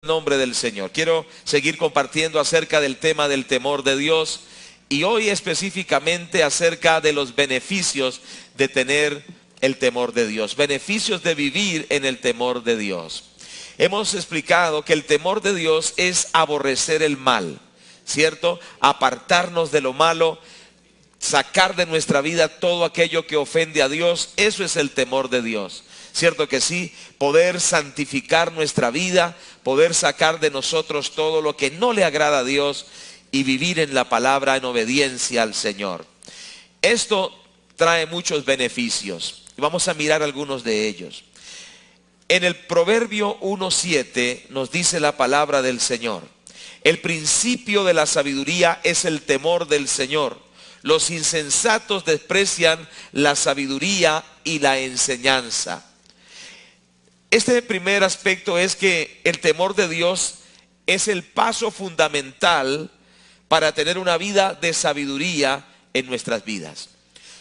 Nombre del Señor. Quiero seguir compartiendo acerca del tema del temor de Dios y hoy específicamente acerca de los beneficios de tener el temor de Dios, beneficios de vivir en el temor de Dios. Hemos explicado que el temor de Dios es aborrecer el mal, ¿cierto? Apartarnos de lo malo, sacar de nuestra vida todo aquello que ofende a Dios. Eso es el temor de Dios. Cierto que sí, poder santificar nuestra vida, poder sacar de nosotros todo lo que no le agrada a Dios y vivir en la palabra en obediencia al Señor. Esto trae muchos beneficios. Vamos a mirar algunos de ellos. En el Proverbio 1:7 nos dice la palabra del Señor: el principio de la sabiduría es el temor del Señor. Los insensatos desprecian la sabiduría y la enseñanza. Este primer aspecto es que el temor de Dios es el paso fundamental para tener una vida de sabiduría en nuestras vidas.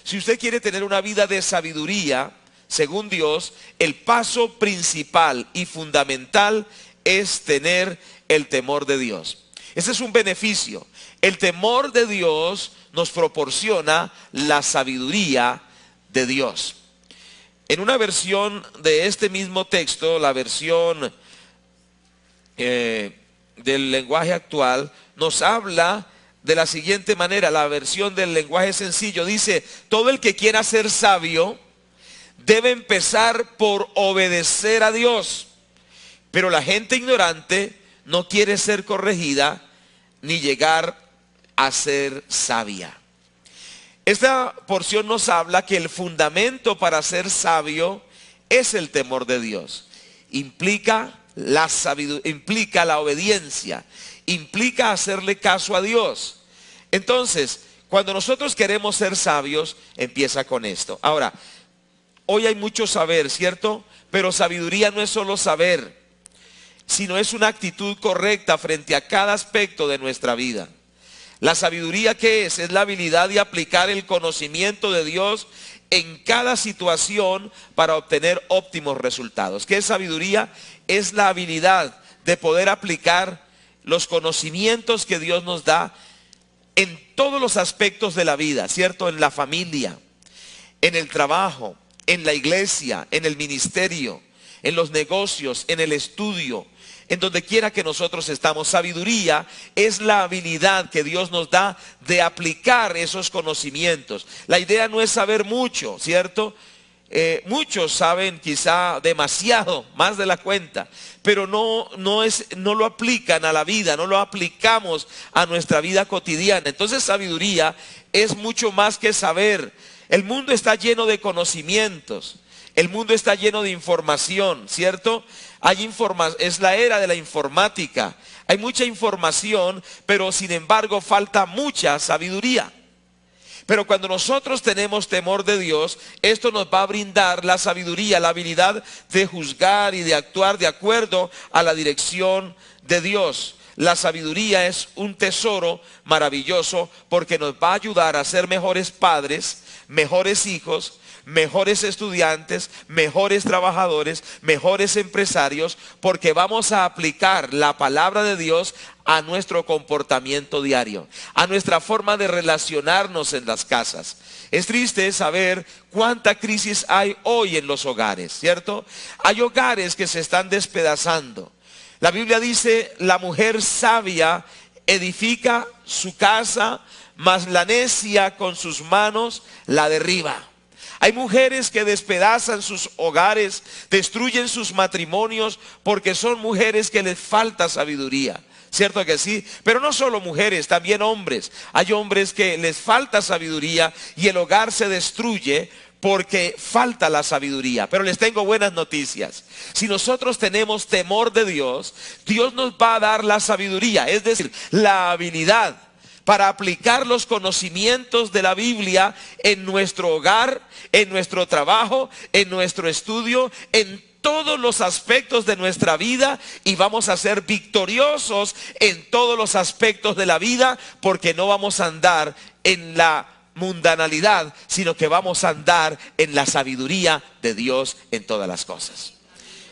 Si usted quiere tener una vida de sabiduría, según Dios, el paso principal y fundamental es tener el temor de Dios. Ese es un beneficio. El temor de Dios nos proporciona la sabiduría de Dios. En una versión de este mismo texto, la versión del lenguaje actual, nos habla de la siguiente manera. La versión del lenguaje sencillo dice: todo el que quiera ser sabio debe empezar por obedecer a Dios, pero la gente ignorante no quiere ser corregida ni llegar a ser sabia. Esta porción nos habla que el fundamento para ser sabio es el temor de Dios. Implica la sabiduría, implica la obediencia, implica hacerle caso a Dios. Entonces, cuando nosotros queremos ser sabios, empieza con esto. Ahora, hoy hay mucho saber, ¿cierto? Pero sabiduría no es solo saber, sino es una actitud correcta frente a cada aspecto de nuestra vida. La sabiduría, ¿qué es? Es la habilidad de aplicar el conocimiento de Dios en cada situación para obtener óptimos resultados. ¿Qué es sabiduría? Es la habilidad de poder aplicar los conocimientos que Dios nos da en todos los aspectos de la vida, ¿cierto? En la familia, en el trabajo, en la iglesia, en el ministerio, en los negocios, en el estudio, en donde quiera que nosotros estamos. Sabiduría es la habilidad que Dios nos da de aplicar esos conocimientos. La idea no es saber mucho, ¿cierto? Muchos saben quizá demasiado, más de la cuenta, pero no lo aplican a la vida, no lo aplicamos a nuestra vida cotidiana. Entonces sabiduría es mucho más que saber. El mundo está lleno de conocimientos. El mundo está lleno de información, ¿cierto? Es la era de la informática. Hay mucha información, pero sin embargo falta mucha sabiduría. Pero cuando nosotros tenemos temor de Dios, esto nos va a brindar la sabiduría, la habilidad de juzgar y de actuar de acuerdo a la dirección de Dios. La sabiduría es un tesoro maravilloso porque nos va a ayudar a ser mejores padres, mejores hijos, mejores estudiantes, mejores trabajadores, mejores empresarios, porque vamos a aplicar la palabra de Dios a nuestro comportamiento diario, a nuestra forma de relacionarnos en las casas. Es triste saber cuánta crisis hay hoy en los hogares, ¿cierto? Hay hogares que se están despedazando. La Biblia dice: la mujer sabia edifica su casa, mas la necia con sus manos la derriba. Hay mujeres que despedazan sus hogares, destruyen sus matrimonios porque son mujeres que les falta sabiduría. ¿Cierto que sí? Pero no solo mujeres, también hombres. Hay hombres que les falta sabiduría y el hogar se destruye porque falta la sabiduría. Pero les tengo buenas noticias. Si nosotros tenemos temor de Dios, Dios nos va a dar la sabiduría, es decir, la habilidad para aplicar los conocimientos de la Biblia en nuestro hogar, en nuestro trabajo, en nuestro estudio, en todos los aspectos de nuestra vida, y vamos a ser victoriosos en todos los aspectos de la vida, porque no vamos a andar en la mundanalidad, sino que vamos a andar en la sabiduría de Dios en todas las cosas.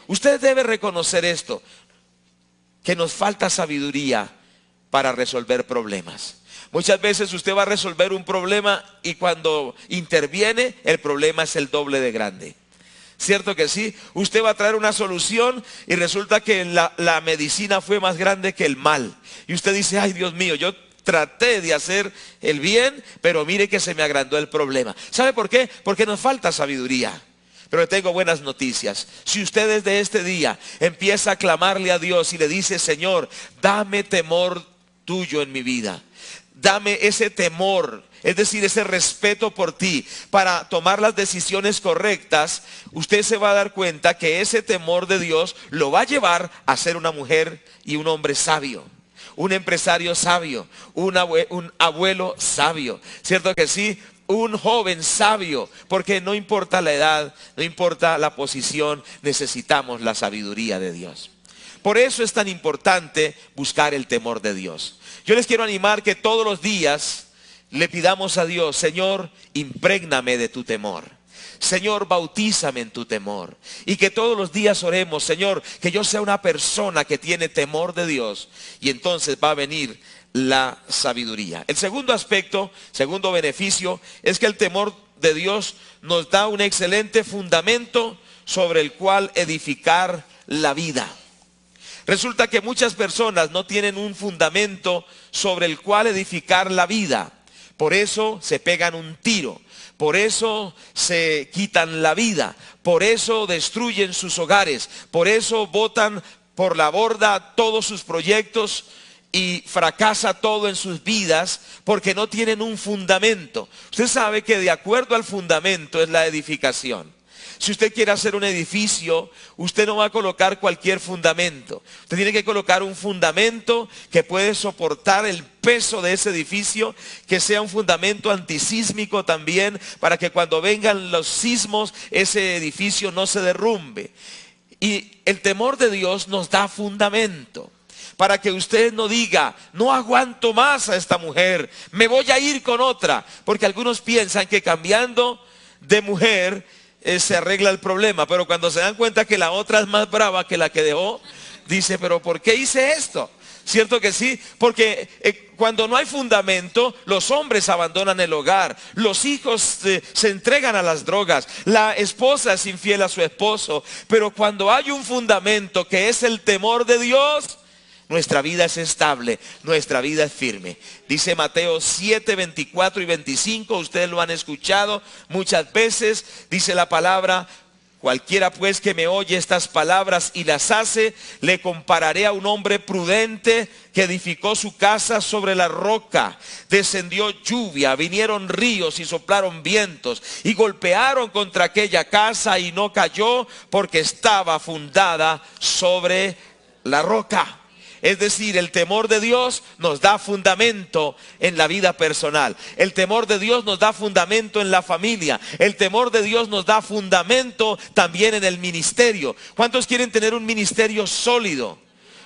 Usted debe reconocer esto. que nos falta sabiduría para resolver problemas. Muchas veces usted va a resolver un problema y cuando interviene el problema es el doble de grande. ¿Cierto que sí? Usted va a traer una solución y resulta que la medicina fue más grande que el mal. Y usted dice, ay Dios mío, yo traté de hacer el bien, pero mire que se me agrandó el problema. ¿Sabe por qué? Porque nos falta sabiduría. Pero le tengo buenas noticias. Si usted desde este día empieza a clamarle a Dios y le dice, Señor, dame temor tuyo en mi vida. Dame ese temor, es decir, ese respeto por ti para tomar las decisiones correctas. Usted se va a dar cuenta que ese temor de Dios lo va a llevar a ser una mujer y un hombre sabio, un empresario sabio, un abuelo sabio. ¿Cierto que sí? Un joven sabio, porque no importa la edad, no importa la posición, necesitamos la sabiduría de Dios. Por eso es tan importante buscar el temor de Dios. Yo les quiero animar que todos los días le pidamos a Dios, Señor, imprégname de tu temor. Señor, bautízame en tu temor. Y que todos los días oremos, Señor, que yo sea una persona que tiene temor de Dios. Y entonces va a venir la sabiduría. El segundo aspecto, segundo beneficio, es que el temor de Dios nos da un excelente fundamento sobre el cual edificar la vida. Resulta que muchas personas no tienen un fundamento sobre el cual edificar la vida. Por eso se pegan un tiro, por eso se quitan la vida, por eso destruyen sus hogares, por eso botan por la borda todos sus proyectos y fracasa todo en sus vidas porque no tienen un fundamento. Usted sabe que de acuerdo al fundamento es la edificación. Si usted quiere hacer un edificio, usted no va a colocar cualquier fundamento. Usted tiene que colocar un fundamento que puede soportar el peso de ese edificio, que sea un fundamento antisísmico también, para que cuando vengan los sismos, ese edificio no se derrumbe. Y el temor de Dios nos da fundamento, para que usted no diga, no aguanto más a esta mujer, me voy a ir con otra. Porque algunos piensan que cambiando de mujer se arregla el problema, pero cuando se dan cuenta que la otra es más brava que la que dejó, dice, pero ¿por qué hice esto? ¿Cierto que sí? Porque cuando no hay fundamento, los hombres abandonan el hogar, los hijos se entregan a las drogas, la esposa es infiel a su esposo. Pero cuando hay un fundamento que es el temor de Dios, nuestra vida es estable, nuestra vida es firme. Dice Mateo 7, 24 y 25, ustedes lo han escuchado muchas veces. Dice la palabra, cualquiera pues que me oye estas palabras y las hace, le compararé a un hombre prudente que edificó su casa sobre la roca. Descendió lluvia, vinieron ríos y soplaron vientos y golpearon contra aquella casa y no cayó porque estaba fundada sobre la roca. Es decir, el temor de Dios nos da fundamento en la vida personal. El temor de Dios nos da fundamento en la familia. El temor de Dios nos da fundamento también en el ministerio. ¿Cuántos quieren tener un ministerio sólido?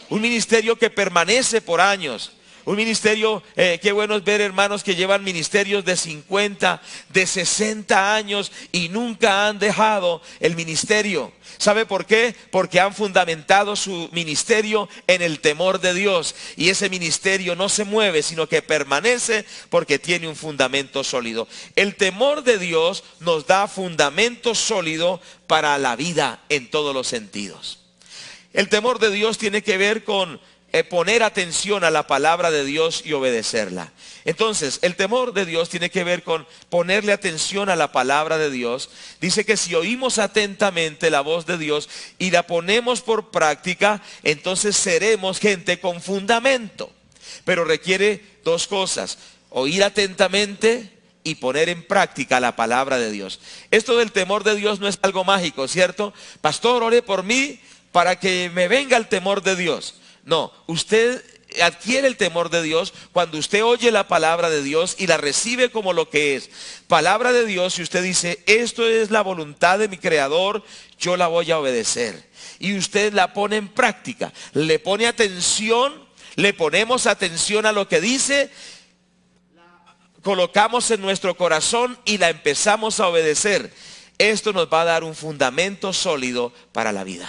Un ministerio que permanece por años. Un ministerio, qué bueno es ver hermanos que llevan ministerios de 50, de 60 años y nunca han dejado el ministerio. ¿Sabe por qué? Porque han fundamentado su ministerio en el temor de Dios. Y ese ministerio no se mueve, sino que permanece porque tiene un fundamento sólido. El temor de Dios nos da fundamento sólido para la vida en todos los sentidos. El temor de Dios tiene que ver con poner atención a la palabra de Dios y obedecerla. Entonces, el temor de Dios tiene que ver con ponerle atención a la palabra de Dios. Dice que si oímos atentamente la voz de Dios y la ponemos por práctica, entonces seremos gente con fundamento. Pero requiere dos cosas: oír atentamente y poner en práctica la palabra de Dios. Esto del temor de Dios no es algo mágico, ¿cierto? Pastor, ore por mí para que me venga el temor de Dios. No, usted adquiere el temor de Dios cuando usted oye la palabra de Dios y la recibe como lo que es. Palabra de Dios, y usted dice, esto es la voluntad de mi Creador, yo la voy a obedecer. Y usted la pone en práctica, le pone atención, le ponemos atención a lo que dice, colocamos en nuestro corazón y la empezamos a obedecer. Esto nos va a dar un fundamento sólido para la vida.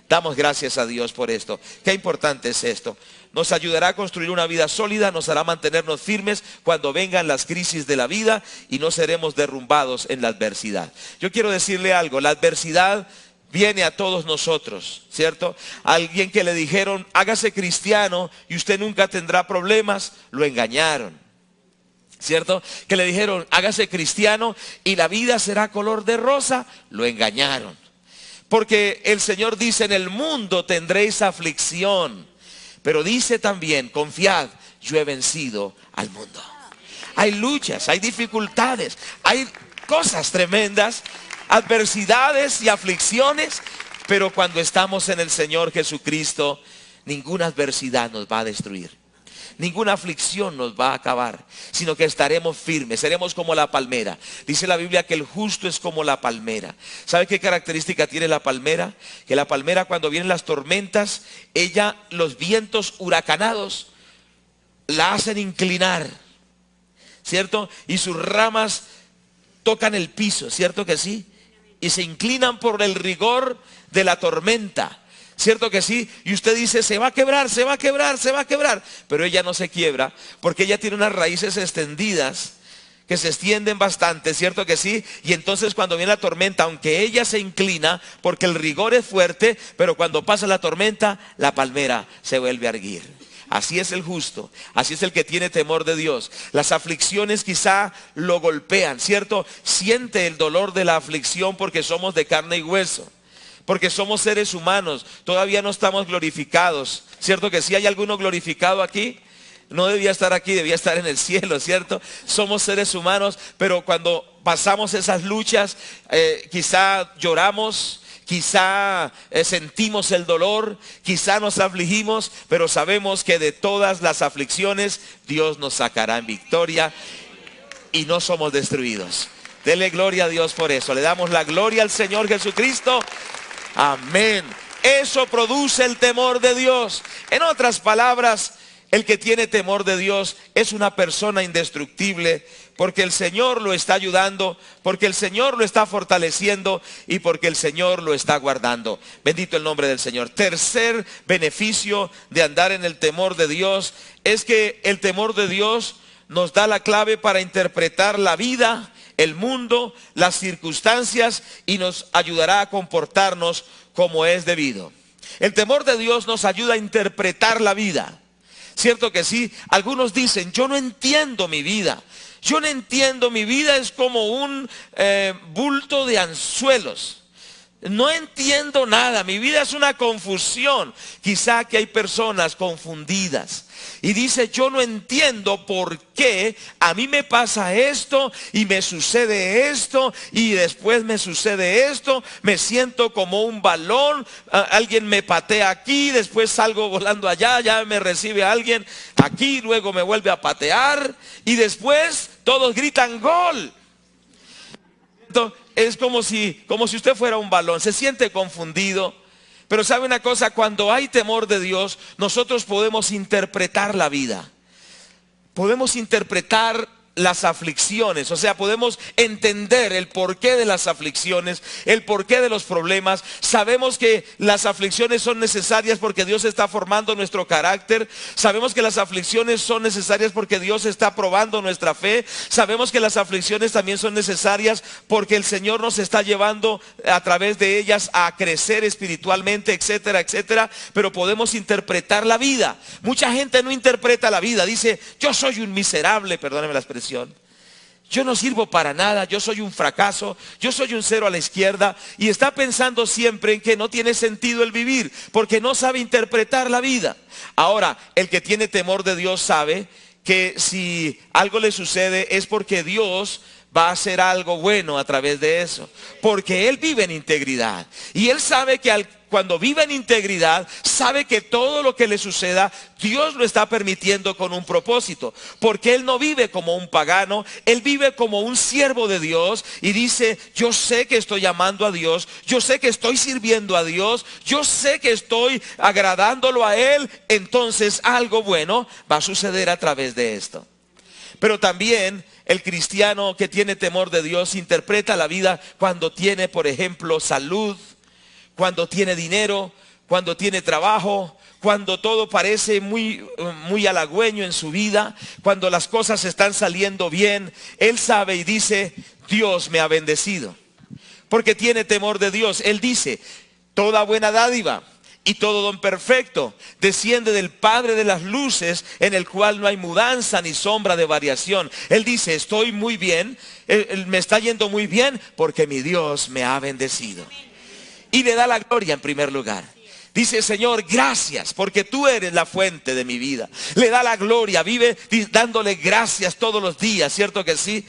Damos gracias a Dios por esto. Qué importante es esto. Nos ayudará a construir una vida sólida, nos hará mantenernos firmes cuando vengan las crisis de la vida y no seremos derrumbados en la adversidad. Yo quiero decirle algo, la adversidad viene a todos nosotros, ¿cierto? Alguien que le dijeron, hágase cristiano y usted nunca tendrá problemas, lo engañaron, ¿cierto? Que le dijeron, hágase cristiano y la vida será color de rosa, lo engañaron. Porque el Señor dice, en el mundo tendréis aflicción, pero dice también, confiad, yo he vencido al mundo. Hay luchas, hay dificultades, hay cosas tremendas, adversidades y aflicciones, pero cuando estamos en el Señor Jesucristo, ninguna adversidad nos va a destruir. Ninguna aflicción nos va a acabar, sino que estaremos firmes, seremos como la palmera. Dice la Biblia que el justo es como la palmera. ¿Sabe qué característica tiene la palmera? Que la palmera, cuando vienen las tormentas, los vientos huracanados la hacen inclinar, ¿cierto? Y sus ramas tocan el piso, ¿cierto que sí? Y se inclinan por el rigor de la tormenta. ¿Cierto que sí? Y usted dice, se va a quebrar, se va a quebrar, se va a quebrar. Pero ella no se quiebra porque ella tiene unas raíces extendidas que se extienden bastante, ¿cierto que sí? Y entonces cuando viene la tormenta, aunque ella se inclina porque el rigor es fuerte, pero cuando pasa la tormenta, la palmera se vuelve a erguir. Así es el justo, así es el que tiene temor de Dios. Las aflicciones quizá lo golpean, ¿cierto? Siente el dolor de la aflicción porque somos de carne y hueso. Porque somos seres humanos, todavía no estamos glorificados. ¿Cierto que sí? ¿Hay alguno glorificado aquí? No debía estar aquí, debía estar en el cielo, ¿cierto? Somos seres humanos, pero cuando pasamos esas luchas, quizá lloramos, quizá sentimos el dolor, quizá nos afligimos, pero sabemos que de todas las aflicciones Dios nos sacará en victoria y no somos destruidos. Dele gloria a Dios por eso. Le damos la gloria al Señor Jesucristo. Amén. Eso produce el temor de Dios. En otras palabras, el que tiene temor de Dios es una persona indestructible, porque el Señor lo está ayudando, porque el Señor lo está fortaleciendo y porque el Señor lo está guardando. Bendito el nombre del Señor. Tercer beneficio de andar en el temor de Dios es que el temor de Dios nos da la clave para interpretar la vida, el mundo, las circunstancias y nos ayudará a comportarnos como es debido. El temor de Dios nos ayuda a interpretar la vida. ¿Cierto que sí? Algunos dicen, yo no entiendo mi vida. Yo no entiendo mi vida, es como un bulto de anzuelos. No entiendo nada, mi vida es una confusión. Quizá que hay personas confundidas y dice, yo no entiendo por qué a mí me pasa esto y me sucede esto y después me sucede esto. Me siento como un balón, alguien me patea aquí, después salgo volando allá, ya me recibe alguien aquí, luego me vuelve a patear y después todos gritan gol. Es como si usted fuera un balón, se siente confundido. Pero sabe una cosa, cuando hay temor de Dios, nosotros podemos interpretar la vida. Podemos interpretar las aflicciones, o sea, podemos entender el porqué de las aflicciones, el porqué de los problemas. Sabemos que las aflicciones son necesarias porque Dios está formando nuestro carácter. Sabemos que las aflicciones son necesarias porque Dios está probando nuestra fe. Sabemos que las aflicciones también son necesarias porque el Señor nos está llevando a través de ellas a crecer espiritualmente, etcétera, etcétera. Pero podemos interpretar la vida. Mucha gente no interpreta la vida, dice, yo soy un miserable, perdóneme la expresión. Yo no sirvo para nada, yo soy un fracaso, yo soy un cero a la izquierda. Y está pensando siempre en que no tiene sentido el vivir, porque no sabe interpretar la vida. Ahora, el que tiene temor de Dios sabe que si algo le sucede es porque Dios va a hacer algo bueno a través de eso, porque Él vive en integridad. Y Él sabe que cuando vive en integridad, sabe que todo lo que le suceda, Dios lo está permitiendo con un propósito. Porque Él no vive como un pagano, Él vive como un siervo de Dios. Y dice, yo sé que estoy amando a Dios, yo sé que estoy sirviendo a Dios, yo sé que estoy agradándolo a Él. Entonces algo bueno va a suceder a través de esto. Pero también el cristiano que tiene temor de Dios interpreta la vida cuando tiene, por ejemplo, salud, cuando tiene dinero, cuando tiene trabajo, cuando todo parece muy halagüeño en su vida, cuando las cosas están saliendo bien, él sabe y dice, Dios me ha bendecido. Porque tiene temor de Dios. Él dice, toda buena dádiva y todo don perfecto desciende del Padre de las luces, en el cual no hay mudanza ni sombra de variación. Él dice, estoy muy bien, me está yendo muy bien porque mi Dios me ha bendecido. Y le da la gloria en primer lugar. Dice, Señor, gracias porque tú eres la fuente de mi vida. Le da la gloria, vive dándole gracias todos los días, ¿cierto que sí?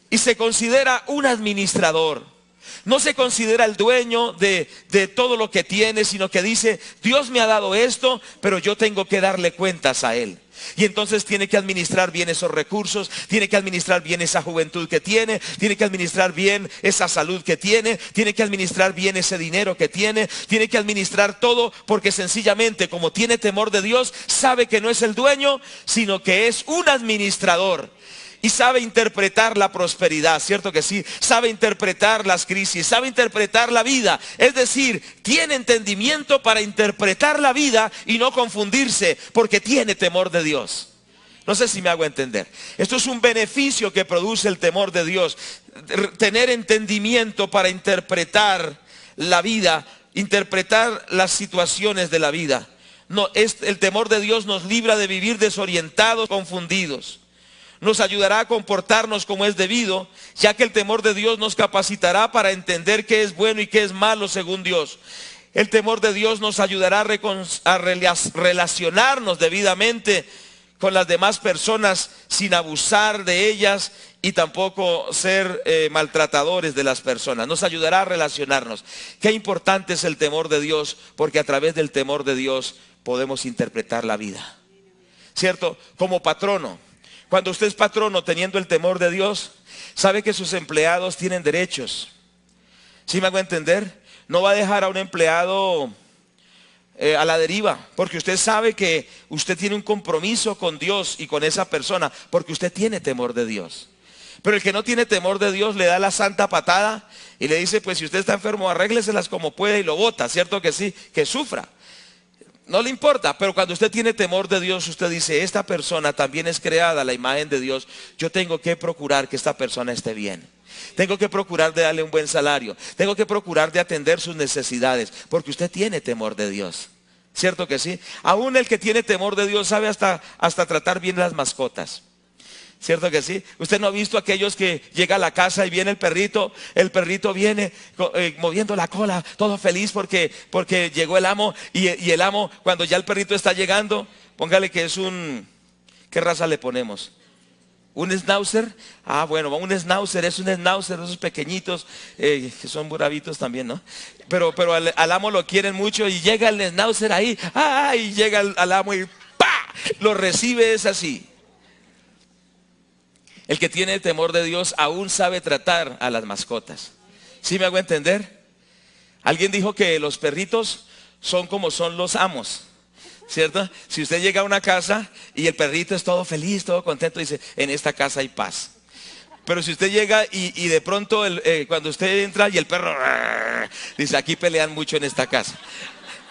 Y se considera un administrador. No se considera el dueño de todo lo que tiene, sino que dice, Dios me ha dado esto, pero yo tengo que darle cuentas a Él. Y entonces tiene que administrar bien esos recursos, tiene que administrar bien esa juventud que tiene que administrar bien esa salud que tiene que administrar bien ese dinero que tiene que administrar todo, porque sencillamente como tiene temor de Dios, sabe que no es el dueño, sino que es un administrador. Y sabe interpretar la prosperidad, ¿cierto que sí? Sabe interpretar las crisis, sabe interpretar la vida. Es decir, tiene entendimiento para interpretar la vida y no confundirse, porque tiene temor de Dios. No sé si me hago entender. Esto es un beneficio que produce el temor de Dios. Tener entendimiento para interpretar la vida, interpretar las situaciones de la vida. No, el temor de Dios nos libra de vivir desorientados, confundidos. Nos ayudará a comportarnos como es debido, ya que el temor de Dios nos capacitará para entender qué es bueno y qué es malo según Dios. El temor de Dios nos ayudará a relacionarnos debidamente con las demás personas sin abusar de ellas y tampoco ser maltratadores de las personas. Nos ayudará a relacionarnos. Qué importante es el temor de Dios, porque a través del temor de Dios podemos interpretar la vida, ¿cierto? Como patrono. Cuando usted es patrono teniendo el temor de Dios, sabe que sus empleados tienen derechos. ¿Sí me hago entender? No va a dejar a un empleado a la deriva, porque usted sabe que usted tiene un compromiso con Dios y con esa persona, porque usted tiene temor de Dios. Pero el que no tiene temor de Dios le da la santa patada y le dice, pues si usted está enfermo, arrégleselas como pueda y lo bota, ¿cierto que sí? Que sufra. No le importa, pero cuando usted tiene temor de Dios, usted dice, esta persona también es creada a la imagen de Dios. Yo tengo que procurar que esta persona esté bien. Tengo que procurar de darle un buen salario. Tengo que procurar de atender sus necesidades, porque usted tiene temor de Dios. ¿Cierto que sí? Aún el que tiene temor de Dios sabe hasta tratar bien las mascotas. ¿Cierto que sí? Usted no ha visto aquellos que llega a la casa y viene el perrito viene moviendo la cola, todo feliz porque llegó el amo y el amo, cuando ya el perrito está llegando, póngale que es ¿qué raza le ponemos? ¿Un schnauzer? Ah, bueno, un schnauzer, es un schnauzer, esos pequeñitos que son bravitos también, ¿no? Pero al amo lo quieren mucho y llega el schnauzer ahí, y llega al amo y ¡pa! Lo recibe, es así. El que tiene temor de Dios aún sabe tratar a las mascotas. ¿Sí me hago entender? Alguien dijo que los perritos son como son los amos, ¿cierto? Si usted llega a una casa y el perrito es todo feliz, todo contento, dice, en esta casa hay paz. Pero si usted llega y de pronto cuando usted entra y el perro dice, aquí pelean mucho en esta casa.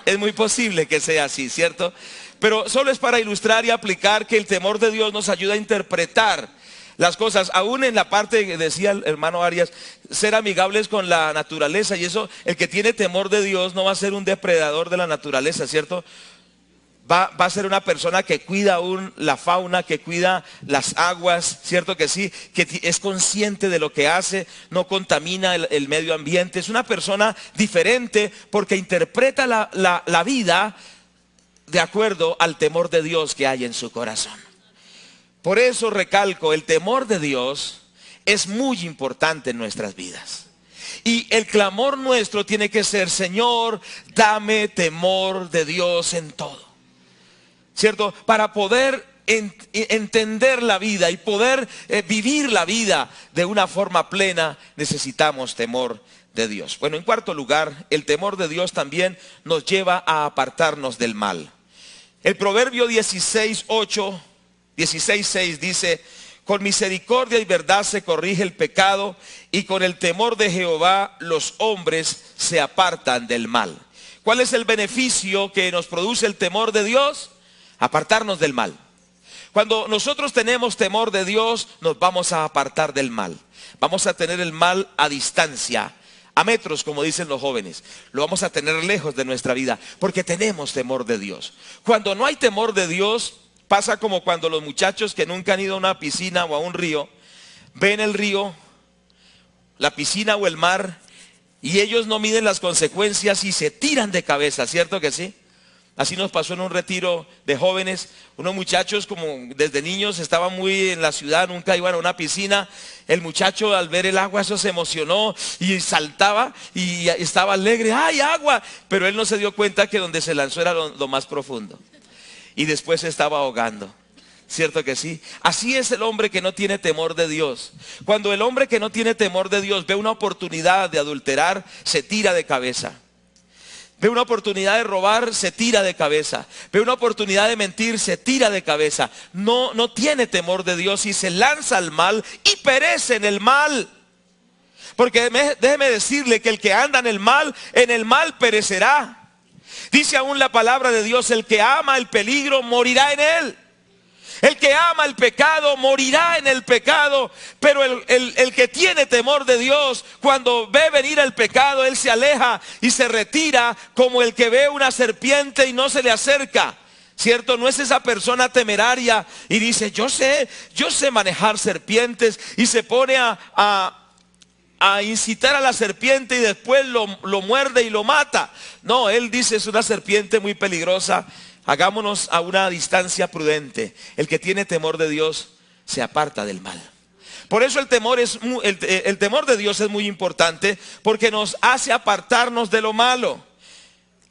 Es muy posible que sea así, ¿cierto? Pero solo es para ilustrar y aplicar que el temor de Dios nos ayuda a interpretar las cosas, aún en la parte que decía el hermano Arias, ser amigables con la naturaleza. Y eso, el que tiene temor de Dios no va a ser un depredador de la naturaleza, ¿cierto? Va a ser una persona que cuida aún la fauna, que cuida las aguas, ¿cierto que sí? Que es consciente de lo que hace, no contamina el medio ambiente. Es una persona diferente porque interpreta la vida de acuerdo al temor de Dios que hay en su corazón. Por eso recalco, el temor de Dios es muy importante en nuestras vidas. Y el clamor nuestro tiene que ser, Señor, dame temor de Dios en todo. ¿Cierto? Para poder entender la vida y poder vivir la vida de una forma plena, necesitamos temor de Dios. Bueno, en cuarto lugar, el temor de Dios también nos lleva a apartarnos del mal. El Proverbio 16:6 dice, con misericordia y verdad se corrige el pecado, y con el temor de Jehová los hombres se apartan del mal. ¿Cuál es el beneficio que nos produce el temor de Dios? Apartarnos del mal. Cuando nosotros tenemos temor de Dios, nos vamos a apartar del mal. Vamos a tener el mal a distancia, a metros, como dicen los jóvenes. Lo vamos a tener lejos de nuestra vida, porque tenemos temor de Dios. Cuando no hay temor de Dios, pasa como cuando los muchachos que nunca han ido a una piscina o a un río, ven el río, la piscina o el mar, y ellos no miden las consecuencias y se tiran de cabeza, ¿cierto que sí? Así nos pasó en un retiro de jóvenes. Unos muchachos, como desde niños estaban muy en la ciudad, nunca iban a una piscina. El muchacho, al ver el agua, eso se emocionó y saltaba y estaba alegre. ¡Ay, agua! Pero él no se dio cuenta que donde se lanzó era lo más profundo. Y después se estaba ahogando. ¿Cierto que sí? Así es el hombre que no tiene temor de Dios. Cuando el hombre que no tiene temor de Dios ve una oportunidad de adulterar, se tira de cabeza. Ve una oportunidad de robar, se tira de cabeza. Ve una oportunidad de mentir, se tira de cabeza. No tiene temor de Dios y se lanza al mal y perece en el mal. Porque déjeme decirle que el que anda en el mal perecerá. Dice aún la palabra de Dios, el que ama el peligro morirá en él. El que ama el pecado morirá en el pecado. Pero el que tiene temor de Dios, cuando ve venir el pecado, él se aleja y se retira, como el que ve una serpiente y no se le acerca. ¿Cierto? No es esa persona temeraria y dice, yo sé manejar serpientes, y se pone a incitar a la serpiente y después lo muerde y lo mata. No, él dice, es una serpiente muy peligrosa. Hagámonos a una distancia prudente. El que tiene temor de Dios se aparta del mal. Por eso el temor de Dios es muy importante, porque nos hace apartarnos de lo malo.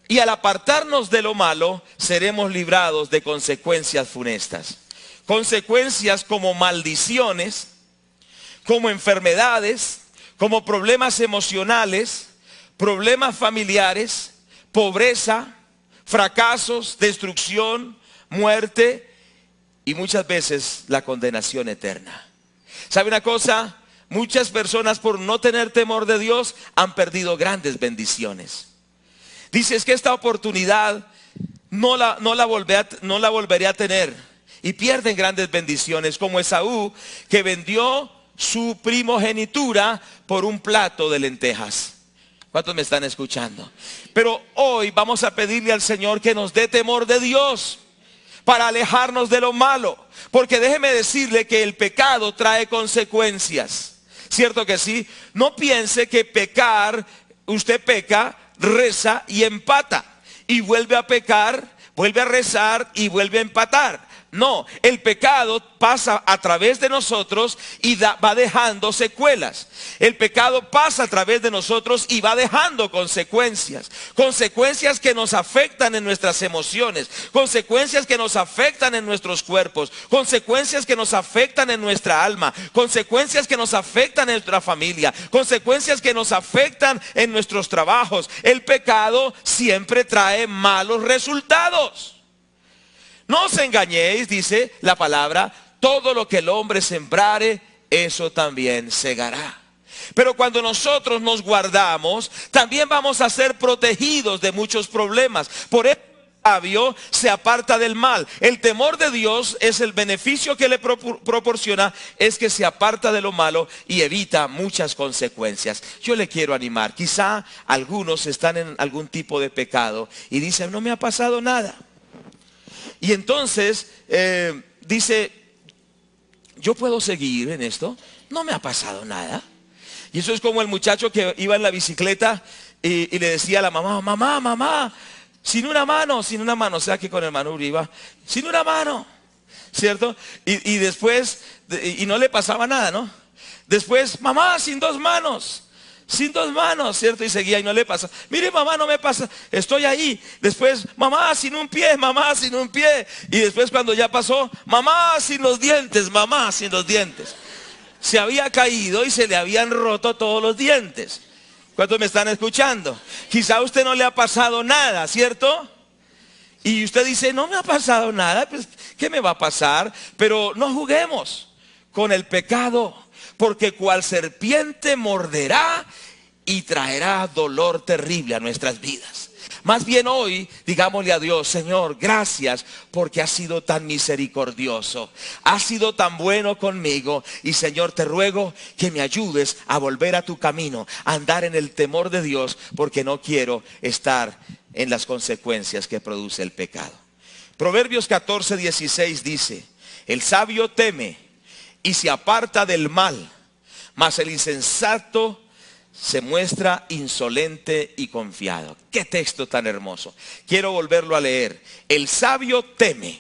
Y al apartarnos de lo malo, seremos librados de consecuencias funestas. Consecuencias como maldiciones, como enfermedades, como problemas emocionales, problemas familiares, pobreza, fracasos, destrucción, muerte y muchas veces la condenación eterna. ¿Sabe una cosa? Muchas personas, por no tener temor de Dios, han perdido grandes bendiciones. Dices que esta oportunidad no la volveré a tener, y pierden grandes bendiciones, como Esaú, que vendió su primogenitura por un plato de lentejas. ¿Cuántos me están escuchando? Pero hoy vamos a pedirle al Señor que nos dé temor de Dios para alejarnos de lo malo. Porque déjeme decirle que el pecado trae consecuencias. ¿Cierto que sí? No piense que pecar, usted peca, reza y empata. Y vuelve a pecar, vuelve a rezar y vuelve a empatar. No, el pecado pasa a través de nosotros y va dejando secuelas. El pecado pasa a través de nosotros y va dejando consecuencias. Consecuencias que nos afectan en nuestras emociones. Consecuencias que nos afectan en nuestros cuerpos. Consecuencias que nos afectan en nuestra alma. Consecuencias que nos afectan en nuestra familia. Consecuencias que nos afectan en nuestros trabajos. El pecado siempre trae malos resultados. No os engañéis, dice la palabra, todo lo que el hombre sembrare, eso también segará. Pero cuando nosotros nos guardamos, también vamos a ser protegidos de muchos problemas. Por eso el sabio se aparta del mal. El temor de Dios es el beneficio que le proporciona, es que se aparta de lo malo y evita muchas consecuencias. Yo le quiero animar. Quizá algunos están en algún tipo de pecado y dicen, no me ha pasado nada. Y entonces dice, yo puedo seguir en esto, no me ha pasado nada. Y eso es como el muchacho que iba en la bicicleta y le decía a la mamá, mamá, sin una mano, o sea que con el manubrio iba, sin una mano, ¿cierto? Y después, y no le pasaba nada, ¿no? Después, mamá, sin dos manos, ¿cierto? Y seguía y no le pasa. Mire, mamá, no me pasa, estoy ahí. Después, mamá, sin un pie. Y después, cuando ya pasó, mamá, sin los dientes. Se había caído y se le habían roto todos los dientes. ¿Cuántos me están escuchando? Quizá a usted no le ha pasado nada, ¿cierto? Y usted dice, no me ha pasado nada, pues, ¿qué me va a pasar? Pero no juguemos con el pecado. Porque cual serpiente morderá y traerá dolor terrible a nuestras vidas. Más bien hoy, digámosle a Dios: Señor, gracias porque has sido tan misericordioso, has sido tan bueno conmigo. Y Señor, te ruego que me ayudes a volver a tu camino, a andar en el temor de Dios, porque no quiero estar en las consecuencias que produce el pecado. Proverbios 14:16 dice: el sabio teme y se aparta del mal, mas el insensato se muestra insolente y confiado. Qué texto tan hermoso. Quiero volverlo a leer. El sabio teme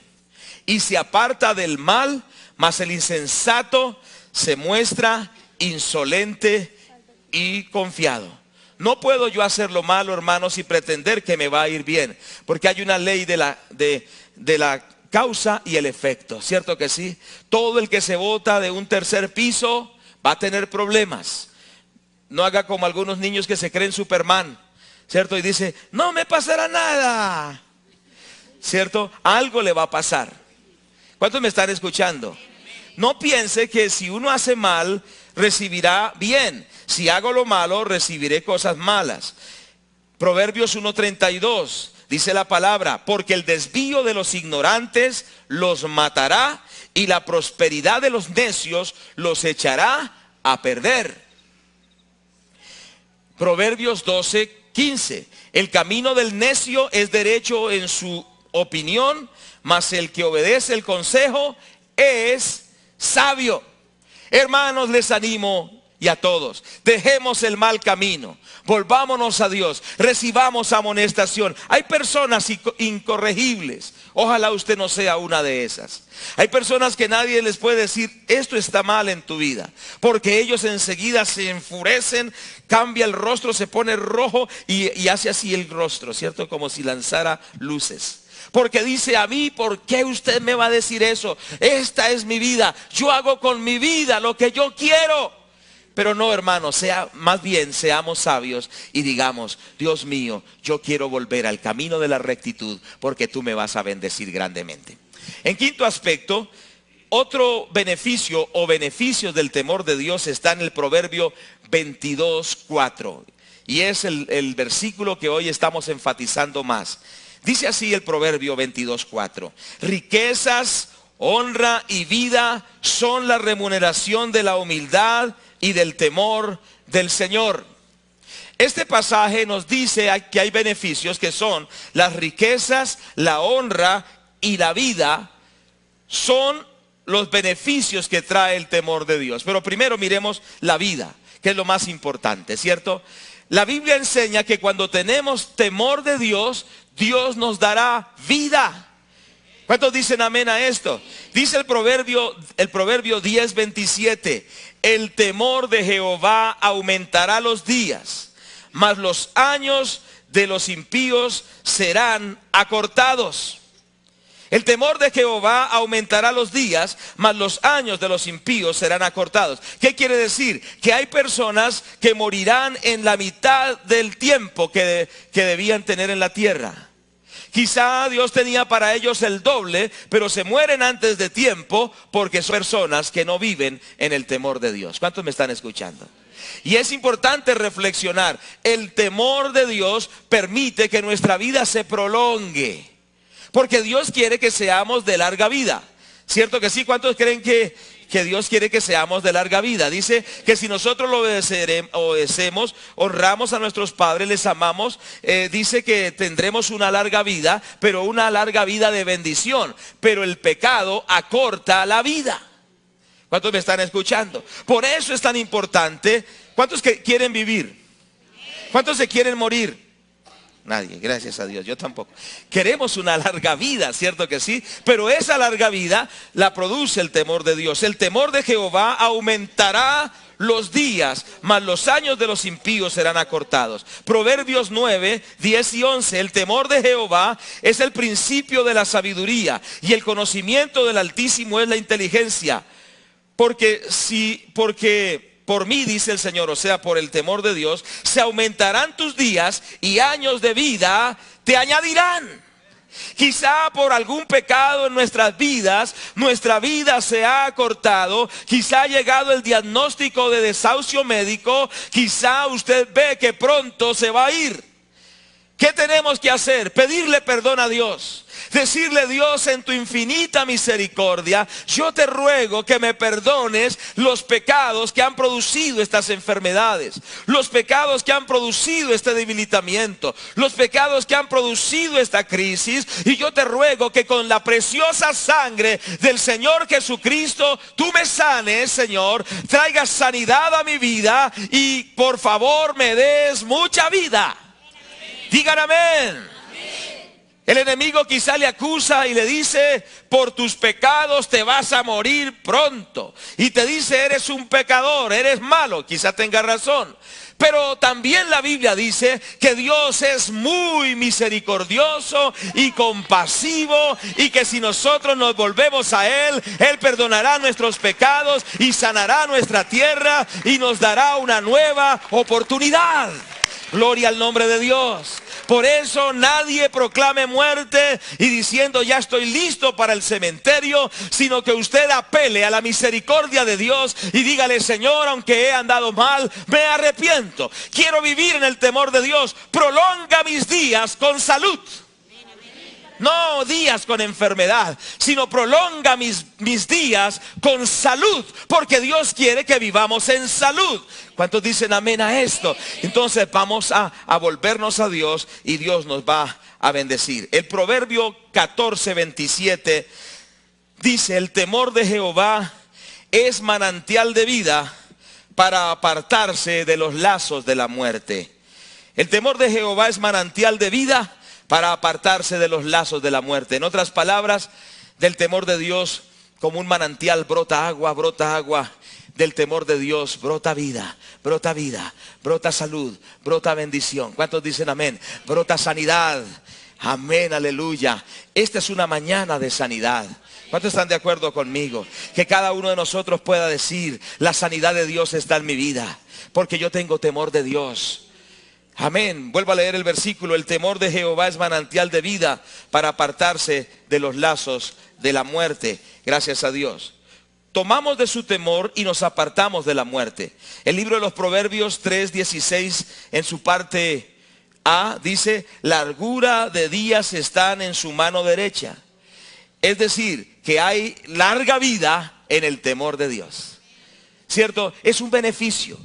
y se aparta del mal, mas el insensato se muestra insolente y confiado. No puedo yo hacer lo malo, hermanos, y pretender que me va a ir bien, porque hay una ley de la causa y el efecto, ¿cierto que sí? Todo el que se bota de un tercer piso va a tener problemas. No haga como algunos niños que se creen Superman, ¿cierto? Y dice: no me pasará nada, ¿cierto? Algo le va a pasar. ¿Cuántos me están escuchando? No piense que si uno hace mal, recibirá bien. Si hago lo malo, recibiré cosas malas. Proverbios 1:32 dice la palabra: porque el desvío de los ignorantes los matará, y la prosperidad de los necios los echará a perder. Proverbios 12:15: el camino del necio es derecho en su opinión, mas el que obedece el consejo es sabio. Hermanos, les animo, y a todos: dejemos el mal camino, volvámonos a Dios, recibamos amonestación. Hay personas incorregibles. Ojalá usted no sea una de esas. Hay personas que nadie les puede decir: esto está mal en tu vida, porque ellos enseguida se enfurecen, cambia el rostro, se pone rojo y hace así el rostro, ¿cierto? Como si lanzara luces. Porque dice: a mí, ¿por qué usted me va a decir eso? Esta es mi vida, yo hago con mi vida lo que yo quiero. Pero no, hermanos, más bien seamos sabios y digamos: Dios mío, yo quiero volver al camino de la rectitud, porque tú me vas a bendecir grandemente. En quinto aspecto, otro beneficio o beneficios del temor de Dios está en el Proverbio 22:4. Y es el versículo que hoy estamos enfatizando más. Dice así el Proverbio 22:4: riquezas, honra y vida son la remuneración de la humildad y del temor del Señor. Este pasaje nos dice que hay beneficios que son las riquezas, la honra y la vida. Son los beneficios que trae el temor de Dios. Pero primero miremos la vida, que es lo más importante, ¿cierto? La Biblia enseña que cuando tenemos temor de Dios, Dios nos dará vida. ¿Cuántos dicen amén a esto? Dice el Proverbio 10:27: el temor de Jehová aumentará los días, mas los años de los impíos serán acortados. El temor de Jehová aumentará los días, mas los años de los impíos serán acortados. ¿Qué quiere decir? Que hay personas que morirán en la mitad del tiempo que debían tener en la tierra. Quizá Dios tenía para ellos el doble, pero se mueren antes de tiempo porque son personas que no viven en el temor de Dios. ¿Cuántos me están escuchando? Y es importante reflexionar. El temor de Dios permite que nuestra vida se prolongue, porque Dios quiere que seamos de larga vida. ¿Cierto que sí? ¿Cuántos creen que Dios quiere que seamos de larga vida? Dice que si nosotros lo obedecemos, honramos a nuestros padres, les amamos, dice que tendremos una larga vida, pero una larga vida de bendición. Pero el pecado acorta la vida. ¿Cuántos me están escuchando? Por eso es tan importante. ¿Cuántos que quieren vivir? ¿Cuántos se quieren morir? Nadie, gracias a Dios, yo tampoco. Queremos una larga vida, ¿cierto que sí? Pero esa larga vida la produce el temor de Dios. El temor de Jehová aumentará los días, mas los años de los impíos serán acortados. Proverbios 9:10-11: el temor de Jehová es el principio de la sabiduría, y el conocimiento del Altísimo es la inteligencia. Porque por mí, dice el Señor, o sea, por el temor de Dios, se aumentarán tus días y años de vida te añadirán. Quizá por algún pecado en nuestras vidas, nuestra vida se ha acortado. Quizá ha llegado el diagnóstico de desahucio médico. Quizá usted ve que pronto se va a ir. ¿Qué tenemos que hacer? Pedirle perdón a Dios. Decirle: Dios, en tu infinita misericordia, yo te ruego que me perdones los pecados que han producido estas enfermedades, los pecados que han producido este debilitamiento, los pecados que han producido esta crisis. Y yo te ruego que con la preciosa sangre del Señor Jesucristo, tú me sanes, Señor, traigas sanidad a mi vida y por favor me des mucha vida. Digan amén. El enemigo quizá le acusa y le dice: por tus pecados te vas a morir pronto. Y te dice: eres un pecador, eres malo. Quizá tenga razón. Pero también la Biblia dice que Dios es muy misericordioso y compasivo, y que si nosotros nos volvemos a Él, Él perdonará nuestros pecados y sanará nuestra tierra y nos dará una nueva oportunidad. Gloria al nombre de Dios. Por eso nadie proclame muerte y diciendo: ya estoy listo para el cementerio, sino que usted apele a la misericordia de Dios y dígale: Señor, aunque he andado mal, me arrepiento. Quiero vivir en el temor de Dios. Prolonga mis días con salud. No días con enfermedad, sino prolonga mis días con salud, porque Dios quiere que vivamos en salud. ¿Cuántos dicen amén a esto? Entonces vamos a volvernos a Dios y Dios nos va a bendecir. El Proverbio 14:27 dice: el temor de Jehová es manantial de vida para apartarse de los lazos de la muerte. El temor de Jehová es manantial de vida para apartarse de los lazos de la muerte. En otras palabras, del temor de Dios, como un manantial, brota agua, brota agua. Del temor de Dios brota vida, brota salud, brota bendición. ¿Cuántos dicen amén? Brota sanidad. Amén, aleluya. Esta es una mañana de sanidad. ¿Cuántos están de acuerdo conmigo? Que cada uno de nosotros pueda decir: la sanidad de Dios está en mi vida, porque yo tengo temor de Dios. Amén. Vuelvo a leer el versículo: el temor de Jehová es manantial de vida para apartarse de los lazos de la muerte. Gracias a Dios. Tomamos de su temor y nos apartamos de la muerte. El libro de los Proverbios 3:16 en su parte A dice: largura de días están en su mano derecha. Es decir, que hay larga vida en el temor de Dios. ¿Cierto? Es un beneficio.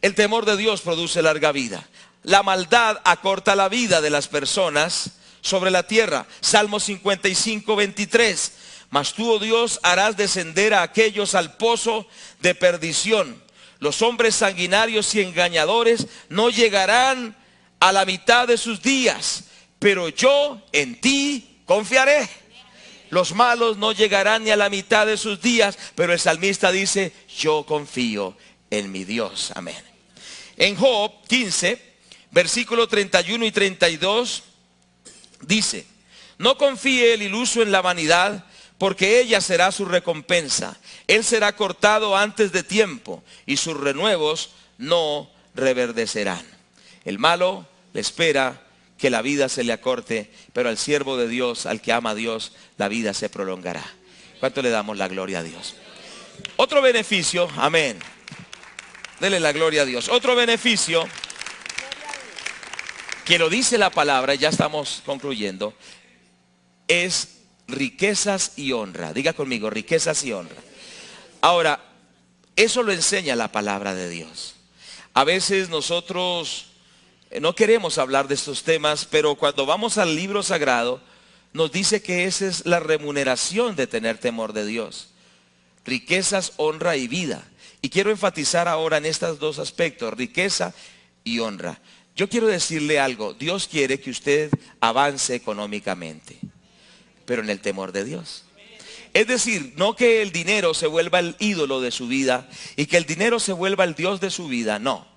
El temor de Dios produce larga vida. La maldad acorta la vida de las personas sobre la tierra. Salmo 55:23. Mas tú, oh Dios, harás descender a aquellos al pozo de perdición. Los hombres sanguinarios y engañadores no llegarán a la mitad de sus días, pero yo en ti confiaré. Los malos no llegarán ni a la mitad de sus días, pero el salmista dice: yo confío en mi Dios. Amén. En Job 15, versículo 31 y 32 dice: no confíe el iluso en la vanidad, porque ella será su recompensa. Él será cortado antes de tiempo y sus renuevos no reverdecerán. El malo le espera que la vida se le acorte, pero al siervo de Dios, al que ama a Dios, la vida se prolongará. ¿Cuánto le damos la gloria a Dios? Otro beneficio, amén. Dele la gloria a Dios. Otro beneficio que lo dice la palabra, ya estamos concluyendo, es riquezas y honra. Diga conmigo: riquezas y honra. Ahora, eso lo enseña la palabra de Dios. A veces nosotros no queremos hablar de estos temas, pero cuando vamos al libro sagrado, nos dice que esa es la remuneración de tener temor de Dios. Riquezas, honra y vida. Y quiero enfatizar ahora en estos dos aspectos: riqueza y honra. Yo quiero decirle algo: Dios quiere que usted avance económicamente, pero en el temor de Dios. Es decir, no que el dinero se vuelva el ídolo de su vida y que el dinero se vuelva el Dios de su vida, no.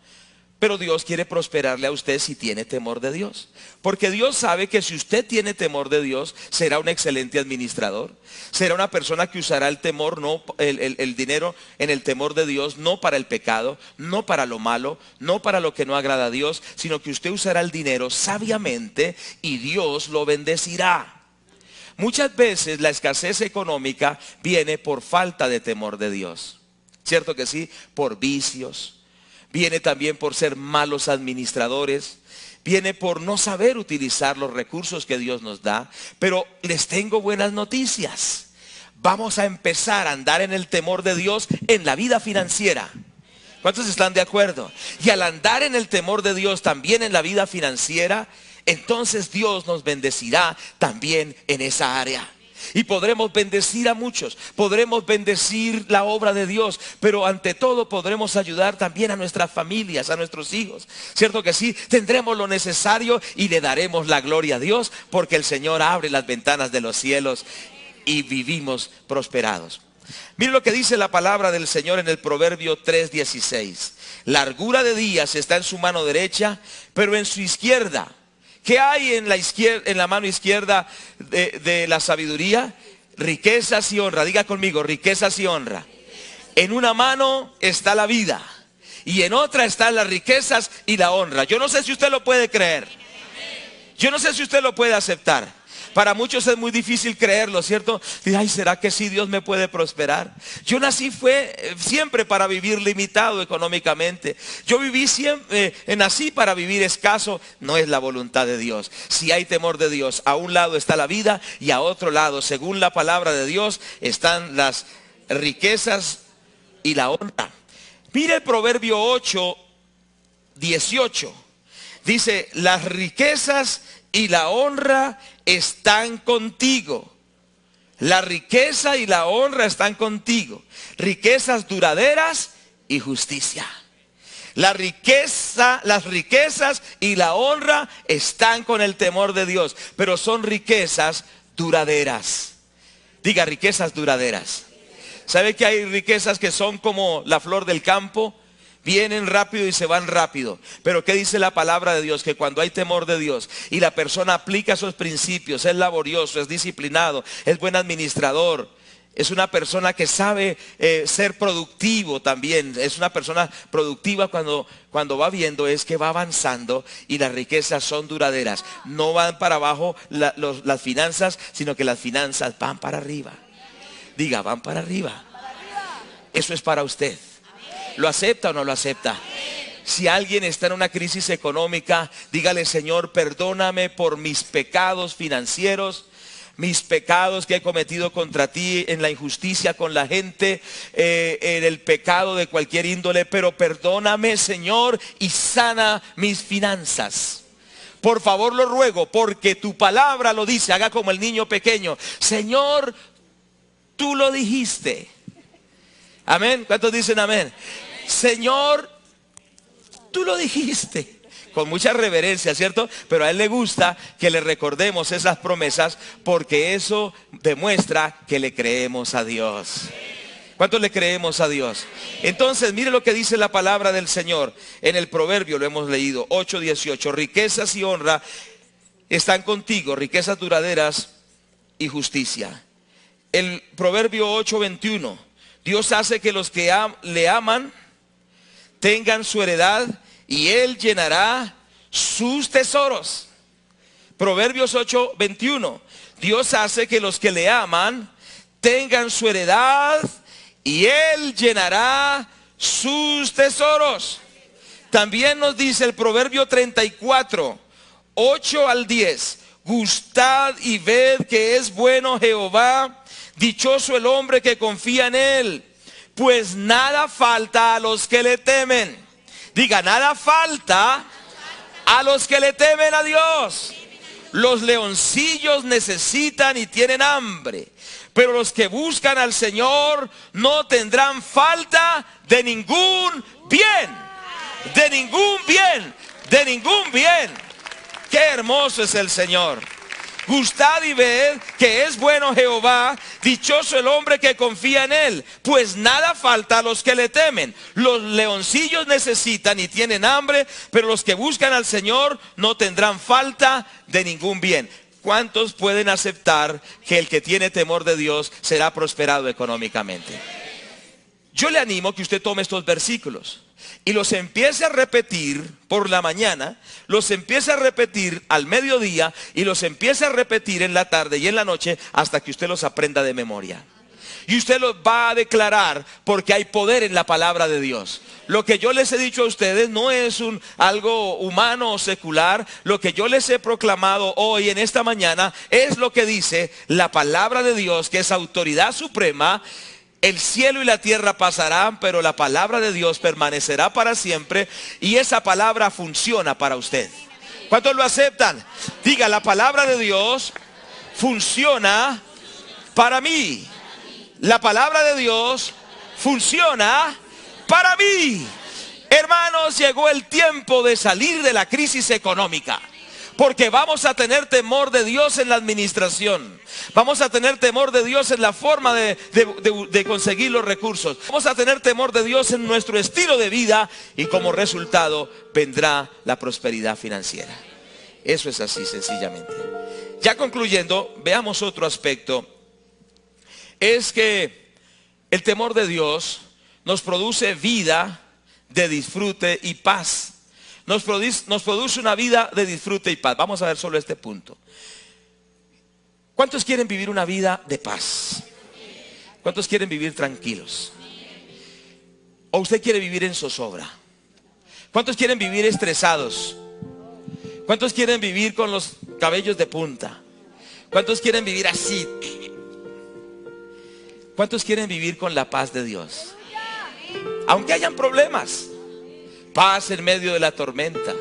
Pero Dios quiere prosperarle a usted si tiene temor de Dios. Porque Dios sabe que si usted tiene temor de Dios, será un excelente administrador. Será una persona que usará el temor, no el dinero en el temor de Dios, no para el pecado, no para lo malo, no para lo que no agrada a Dios, sino que usted usará el dinero sabiamente y Dios lo bendecirá. Muchas veces la escasez económica viene por falta de temor de Dios. ¿Cierto que sí? Por vicios. Viene también por ser malos administradores. viene por no saber utilizar los recursos que Dios nos da. Pero les tengo buenas noticias. Vamos a empezar a andar en el temor de Dios en la vida financiera. ¿Cuántos están de acuerdo? Y al andar en el temor de Dios también en la vida financiera, entonces Dios nos bendecirá también en esa área. Y podremos bendecir a muchos, podremos bendecir la obra de Dios, pero ante todo podremos ayudar también a nuestras familias, a nuestros hijos. ¿Cierto que sí? Tendremos lo necesario y le daremos la gloria a Dios, porque el Señor abre las ventanas de los cielos y vivimos prosperados. Mire lo que dice la palabra del Señor en el Proverbio 3:16. Largura de días está en su mano derecha, pero en su izquierda. ¿Qué hay en la mano izquierda de la sabiduría? Riquezas y honra. Diga conmigo, riquezas y honra. En una mano está la vida y en otra están las riquezas y la honra. Yo no sé si usted lo puede creer. Yo no sé si usted lo puede aceptar. Para muchos es muy difícil creerlo, ¿cierto? Ay, ¿será que sí Dios me puede prosperar? Yo nací siempre para vivir limitado económicamente. Yo nací para vivir escaso. No es la voluntad de Dios. Si hay temor de Dios, a un lado está la vida y a otro lado, según la palabra de Dios, están las riquezas y la honra. Mire el Proverbio 8:18. Dice, las riquezas y la honra están contigo. La riqueza y la honra están contigo. Riquezas duraderas y justicia. Las riquezas y la honra están con el temor de Dios, pero son riquezas duraderas. Diga, riquezas duraderas. ¿Sabe que hay riquezas que son como la flor del campo? Vienen rápido y se van rápido. Pero ¿qué dice la palabra de Dios? Que cuando hay temor de Dios y la persona aplica esos principios, es laborioso, es disciplinado, es buen administrador, es una persona que sabe ser productivo también. Es una persona productiva cuando va viendo, es que va avanzando y las riquezas son duraderas. No van para abajo las finanzas, sino que las finanzas van para arriba. Diga, van para arriba. Eso es para usted. ¿Lo acepta o no lo acepta? Si alguien está en una crisis económica, dígale, Señor, perdóname por mis pecados financieros, mis pecados que he cometido contra ti, en la injusticia con la gente, en el pecado de cualquier índole, pero perdóname, Señor, y sana mis finanzas. Por favor, lo ruego, porque tu palabra lo dice. Haga como el niño pequeño. Señor, tú lo dijiste. Amén. ¿Cuántos dicen amén? Señor, tú lo dijiste. Con mucha reverencia, ¿cierto? Pero a Él le gusta que le recordemos esas promesas, porque eso demuestra que le creemos a Dios. ¿Cuántos le creemos a Dios? Entonces, mire lo que dice la palabra del Señor. En el Proverbio lo hemos leído, 8:18. Riquezas y honra están contigo, riquezas duraderas y justicia. El Proverbio 8:21. Dios hace que los que le aman tengan su heredad y Él llenará sus tesoros. Proverbios 8:21. Dios hace que los que le aman tengan su heredad y Él llenará sus tesoros. También nos dice el Proverbio 34:8-10. Gustad y ved que es bueno Jehová, dichoso el hombre que confía en Él, pues nada falta a los que le temen. Diga, nada falta a los que le temen a Dios. Los leoncillos necesitan y tienen hambre, pero los que buscan al Señor no tendrán falta de ningún bien. De ningún bien. De ningún bien. Qué hermoso es el Señor. Gustad y ved que es bueno Jehová, dichoso el hombre que confía en Él, pues nada falta a los que le temen. Los leoncillos necesitan y tienen hambre, pero los que buscan al Señor no tendrán falta de ningún bien. ¿Cuántos pueden aceptar que el que tiene temor de Dios será prosperado económicamente? Yo le animo que usted tome estos versículos y los empiece a repetir por la mañana, los empiece a repetir al mediodía y los empiece a repetir en la tarde y en la noche hasta que usted los aprenda de memoria. y usted los va a declarar porque hay poder en la palabra de Dios. Lo que yo les he dicho a ustedes no es algo humano o secular. Lo que yo les he proclamado hoy en esta mañana es lo que dice la palabra de Dios, que es autoridad suprema. El cielo y la tierra pasarán, pero la palabra de Dios permanecerá para siempre, y esa palabra funciona para usted. ¿Cuántos lo aceptan? Diga, la palabra de Dios funciona para mí. La palabra de Dios funciona para mí. Hermanos, llegó el tiempo de salir de la crisis económica, porque vamos a tener temor de Dios en la administración. Vamos a tener temor de Dios en la forma de conseguir los recursos. Vamos a tener temor de Dios en nuestro estilo de vida, y como resultado vendrá la prosperidad financiera. Eso es así, sencillamente. Ya concluyendo, veamos otro aspecto. Es que el temor de Dios nos produce vida de disfrute y paz. Nos produce una vida de disfrute y paz. Vamos a ver solo este punto. ¿Cuántos quieren vivir una vida de paz? ¿Cuántos quieren vivir tranquilos? ¿O usted quiere vivir en zozobra? ¿Cuántos quieren vivir estresados? ¿Cuántos quieren vivir con los cabellos de punta? ¿Cuántos quieren vivir así? ¿Cuántos quieren vivir con la paz de Dios? Aunque hayan problemas, paz en medio de la tormenta,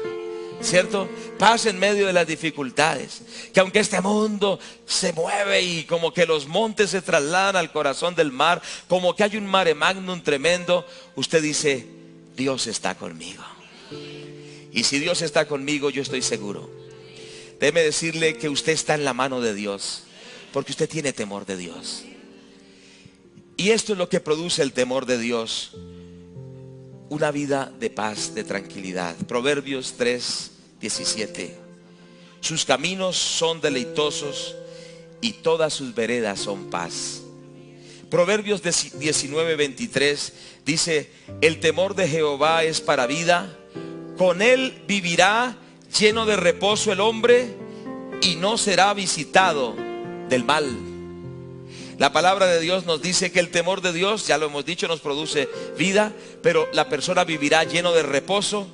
¿cierto? Paz en medio de las dificultades. Que aunque este mundo se mueve y como que los montes se trasladan al corazón del mar, como que hay un mare magnum tremendo, usted dice, Dios está conmigo. Y si Dios está conmigo, yo estoy seguro. Déjeme decirle que usted está en la mano de Dios, porque usted tiene temor de Dios. Y esto es lo que produce el temor de Dios: una vida de paz, de tranquilidad. Proverbios 3:17. Sus caminos son deleitosos y todas sus veredas son paz. Proverbios 19:23 dice: el temor de Jehová es para vida, con él vivirá lleno de reposo el hombre, y no será visitado del mal. La palabra de Dios nos dice que el temor de Dios, ya lo hemos dicho, nos produce vida, pero la persona vivirá lleno de reposo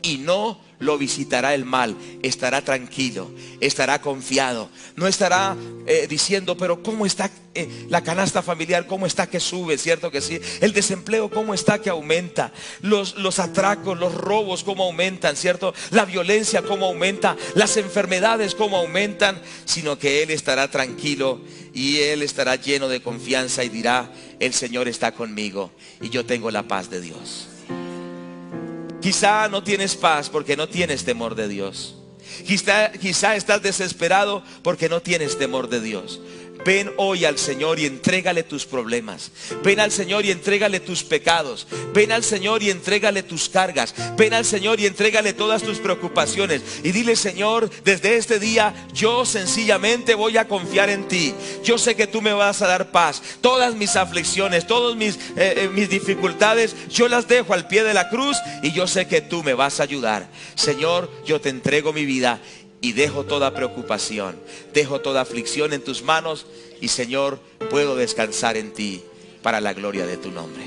y no lo visitará el mal. Estará tranquilo, estará confiado, no estará diciendo, pero ¿cómo está la canasta familiar? ¿Cómo está que sube? ¿Cierto que sí? El desempleo, ¿cómo está que aumenta? Los atracos, los robos, ¿cómo aumentan? ¿Cierto? La violencia, ¿cómo aumenta? Las enfermedades, ¿cómo aumentan? Sino que él estará tranquilo y él estará lleno de confianza y dirá, el Señor está conmigo y yo tengo la paz de Dios. Quizá no tienes paz porque no tienes temor de Dios. Quizá estás desesperado porque no tienes temor de Dios. Ven hoy al Señor y entrégale tus problemas. Ven al Señor y entrégale tus pecados. Ven al Señor y entrégale tus cargas. Ven al Señor y entrégale todas tus preocupaciones. Y dile, Señor, desde este día yo sencillamente voy a confiar en ti. Yo sé que tú me vas a dar paz. Todas mis aflicciones, todas mis dificultades, yo las dejo al pie de la cruz, y yo sé que tú me vas a ayudar. Señor, yo te entrego mi vida y dejo toda preocupación, dejo toda aflicción en tus manos, y Señor, puedo descansar en ti para la gloria de tu nombre.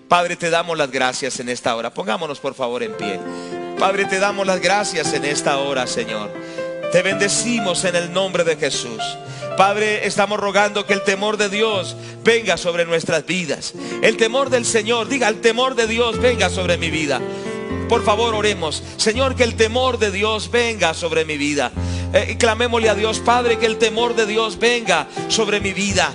Padre, te damos las gracias en esta hora. Pongámonos por favor en pie. Padre, te damos las gracias en esta hora, Señor. Te bendecimos en el nombre de Jesús. Padre, estamos rogando que el temor de Dios venga sobre nuestras vidas. El temor del Señor, diga, el temor de Dios venga sobre mi vida. Por favor, oremos. Señor, que el temor de Dios venga sobre mi vida. Clamémosle a Dios, Padre, que el temor de Dios venga sobre mi vida.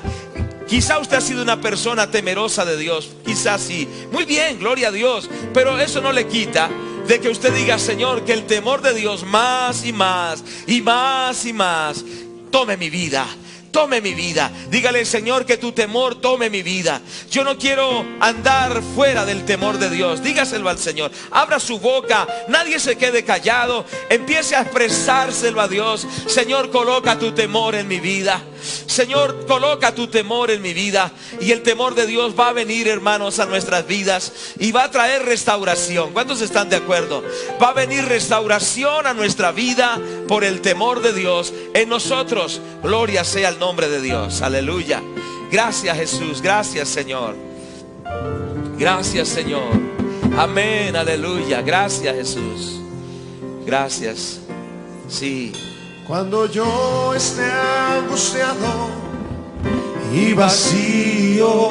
Quizá usted ha sido una persona temerosa de Dios. Quizás sí. Muy bien, gloria a Dios. Pero eso no le quita de que usted diga, Señor, que el temor de Dios más y más y más y más tome mi vida. Tome mi vida. Dígale, Señor, que tu temor tome mi vida. Yo no quiero andar fuera del temor de Dios. Dígaselo al Señor. Abra su boca. Nadie se quede callado. Empiece a expresárselo a Dios. Señor, coloca tu temor en mi vida. Señor, coloca tu temor en mi vida. Y el temor de Dios va a venir, hermanos, a nuestras vidas, y va a traer restauración. ¿Cuántos están de acuerdo? Va a venir restauración a nuestra vida por el temor de Dios en nosotros. Gloria sea el nombre de Dios. Aleluya. Gracias, Jesús. Gracias, Señor. Gracias, Señor. Amén, aleluya. Gracias, Jesús. Gracias. Sí. Cuando yo esté angustiado y vacío,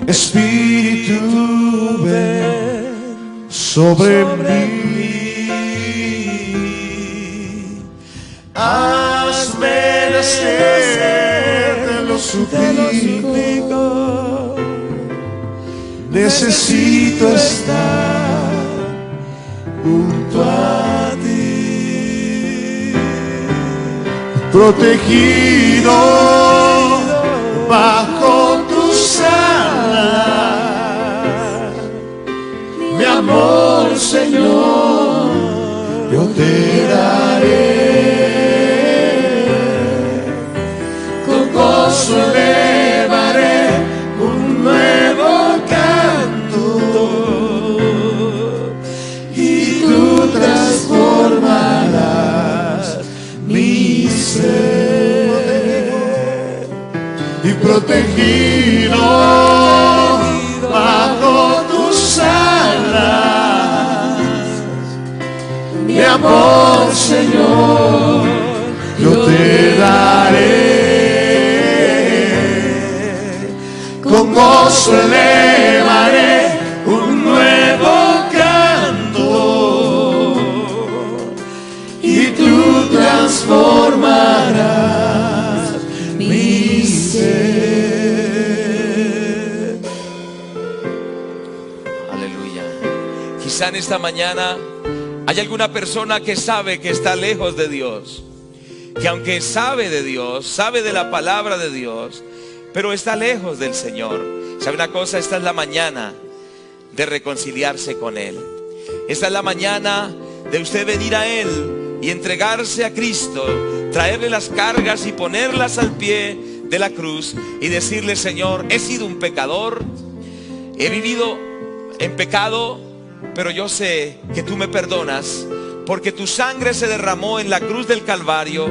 Espíritu, ven sobre mí. Hazme nacer, te lo suplico. Necesito estar junto a ti, protegido bajo tus alas. Mi amor, Señor, yo te daré. Con gozo elevaré un nuevo canto, y tú transformarás mi ser. Y protegido bajo tus alas, mi amor, Señor, yo te daré. Con gozo elevaré un nuevo canto, y tú transformarás mi ser. Aleluya. Quizá en esta mañana hay alguna persona que sabe que está lejos de Dios, que aunque sabe de Dios, sabe de la palabra de Dios, pero está lejos del Señor. ¿Sabe una cosa? Esta es la mañana de reconciliarse con Él. Esta es la mañana de usted venir a Él y entregarse a Cristo, traerle las cargas y ponerlas al pie de la cruz y decirle: Señor, he sido un pecador, he vivido en pecado, pero yo sé que tú me perdonas, porque tu sangre se derramó en la cruz del Calvario,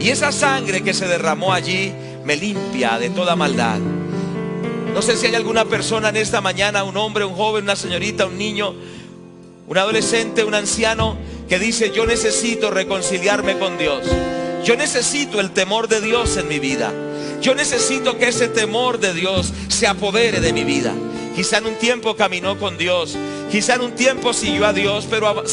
y esa sangre que se derramó allí me limpia de toda maldad. No sé si hay alguna persona en esta mañana, un hombre, un joven, una señorita, un niño, un adolescente, un anciano, que dice: yo necesito reconciliarme con Dios. Yo necesito el temor de Dios en mi vida. Yo necesito que ese temor de Dios se apodere de mi vida. Quizá en un tiempo caminó con Dios, quizá en un tiempo siguió a Dios, pero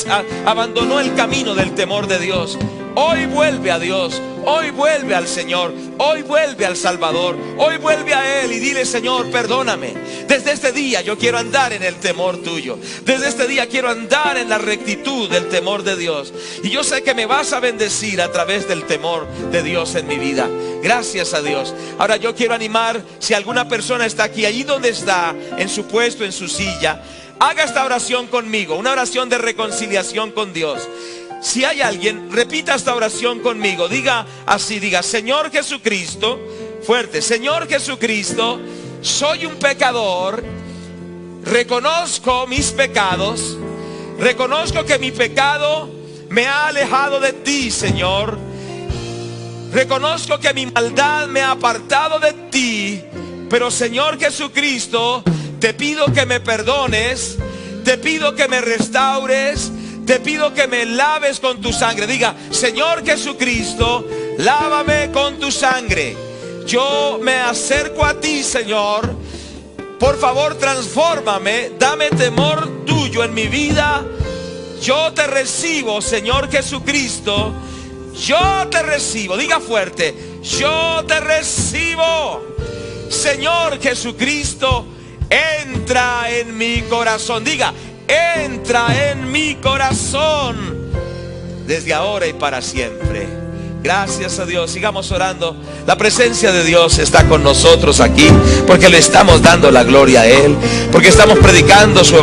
abandonó el camino del temor de Dios. Hoy vuelve a Dios, hoy vuelve al Señor, hoy vuelve al Salvador, hoy vuelve a Él y dile: Señor, perdóname. Desde este día yo quiero andar en el temor tuyo. Desde este día quiero andar en la rectitud del temor de Dios. Y yo sé que me vas a bendecir a través del temor de Dios en mi vida. Gracias a Dios. Ahora yo quiero animar, si alguna persona está aquí, allí donde está, en su puesto, en su silla, haga esta oración conmigo, una oración de reconciliación con Dios. Si hay alguien, repita esta oración conmigo. Diga así, diga: Señor Jesucristo, fuerte, Señor Jesucristo, soy un pecador, reconozco mis pecados, reconozco que mi pecado me ha alejado de ti, Señor. Reconozco que mi maldad me ha apartado de ti, pero Señor Jesucristo, te pido que me perdones, te pido que me restaures, te pido que me laves con tu sangre. Diga: Señor Jesucristo, lávame con tu sangre. Yo me acerco a ti, Señor. Por favor, transfórmame, dame temor tuyo en mi vida. Yo te recibo, Señor Jesucristo. Yo te recibo. Diga fuerte: yo te recibo. Señor Jesucristo, entra en mi corazón. Diga: entra en mi corazón, desde ahora y para siempre. Gracias a Dios. Sigamos orando. La presencia de Dios está con nosotros aquí, porque le estamos dando la gloria a Él, porque estamos predicando su evangelio.